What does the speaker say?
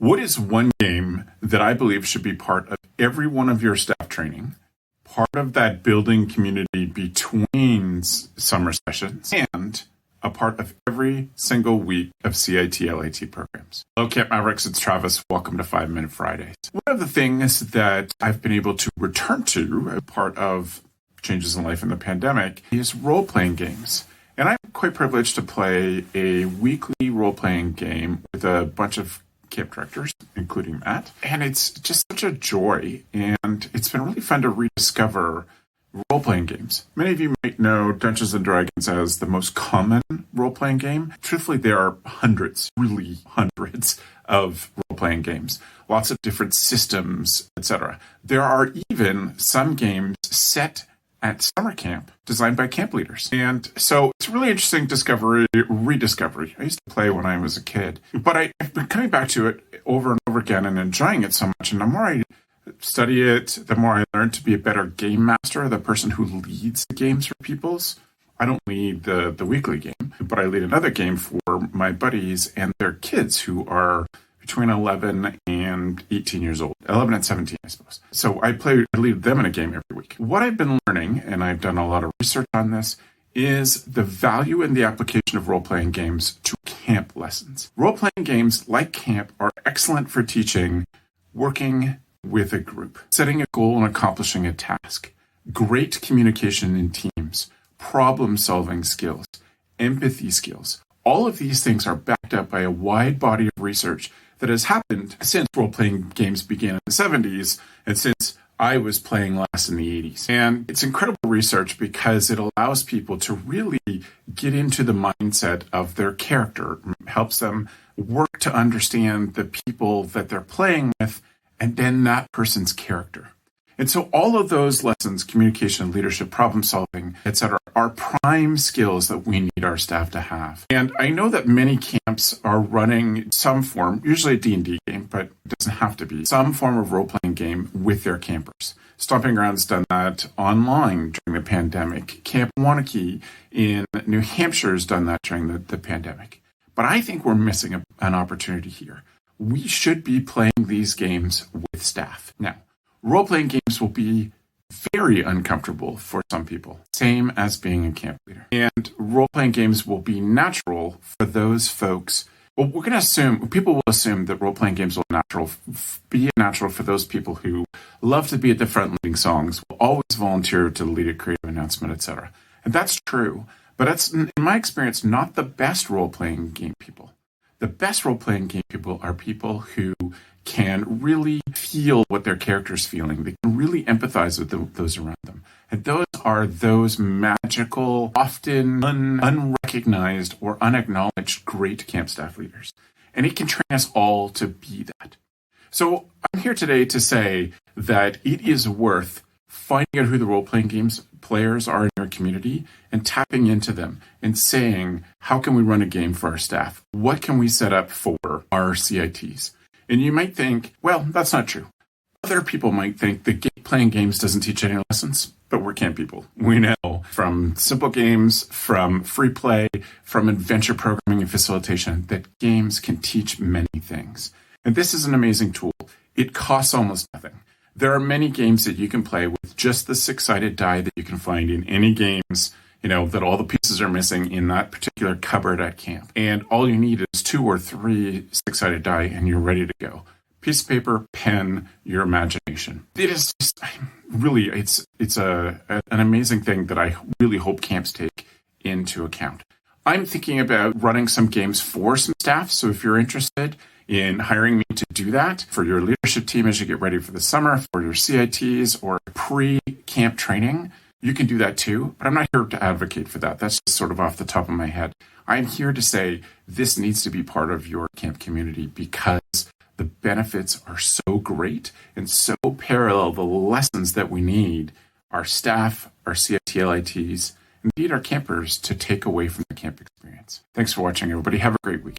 What is one game that I believe should be part of every one of your staff training, part of that building community between summer sessions, and a part of every single week of CIT-LIT programs? Hello, Camp Mavericks. It's Travis. Welcome to 5 Minute Fridays. One of the things that I've been able to return to as part of changes in life in the pandemic is role-playing games. And I'm quite privileged to play a weekly role-playing game with a bunch of camp directors, including Matt. And it's just such a joy. And it's been really fun to rediscover role-playing games. Many of you might know Dungeons & Dragons as the most common role-playing game. Truthfully, there are hundreds, really hundreds of role-playing games. Lots of different systems, etc. There are even some games set at summer camp designed by camp leaders. And so it's a really interesting rediscovery. I used to play when I was a kid, but I've been coming back to it over and over again and enjoying it so much. And the more I study it, the more I learn to be a better game master, the person who leads the games for peoples. I don't lead the weekly game, but I lead another game for my buddies and their kids who are between 11 and 18 years old, 11 and 17, I suppose. So I lead them in a game every week. What I've been learning, and I've done a lot of research on this, is the value in the application of role-playing games to camp lessons. Role-playing games, like camp, are excellent for teaching working with a group, setting a goal and accomplishing a task, great communication in teams, problem-solving skills, empathy skills. All of these things are backed up by a wide body of research that has happened since role-playing games began in the 70s and since I was playing last in the 80s. And it's incredible research because it allows people to really get into the mindset of their character, helps them work to understand the people that they're playing with, and then that person's character. And so all of those lessons, communication, leadership, problem solving, etc., are prime skills that we need our staff to have. And I know that many camps are running some form, usually a D&D game, but it doesn't have to be, some form of role-playing game with their campers. Stomping Ground's done that online during the pandemic. Camp Wanakee in New Hampshire has done that during the pandemic. But I think we're missing an opportunity here. We should be playing these games with staff. Now, role-playing games will be very uncomfortable for some people, same as being a camp leader. And role-playing games will be natural for those folks. Well, people will assume that role-playing games will be natural for those people who love to be at the front leading songs, will always volunteer to lead a creative announcement, etc. And that's true, but that's, in my experience, not the best role-playing game people. The best role-playing game people are people who can really feel what their character's feeling. They can really empathize with those around them. And those are those magical, often unrecognized or unacknowledged great camp staff leaders. And it can train us all to be that. So I'm here today to say that it is worth finding out who the role-playing games players are in your community and tapping into them and saying, how can we run a game for our staff? What can we set up for our CITs? And you might think, well, that's not true. Other people might think that playing games doesn't teach any lessons, but we're camp people. We know from simple games, from free play, from adventure programming and facilitation that games can teach many things. And this is an amazing tool. It costs almost nothing. There are many games that you can play with just the six-sided die that you can find in any games, that all the pieces are missing in that particular cupboard at camp. And all you need is 2 or 3 six-sided die and you're ready to go. Piece of paper, pen, your imagination. It is just really, it's an amazing thing that I really hope camps take into account. I'm thinking about running some games for some staff. So if you're interested in hiring me to do that for your leadership team as you get ready for the summer, for your CITs or pre-camp training, you can do that too, but I'm not here to advocate for that. That's just sort of off the top of my head. I'm here to say this needs to be part of your camp community because the benefits are so great and so parallel the lessons that we need our staff, our CIT-LITs, indeed our campers to take away from the camp experience. Thanks for watching, everybody. Have a great week.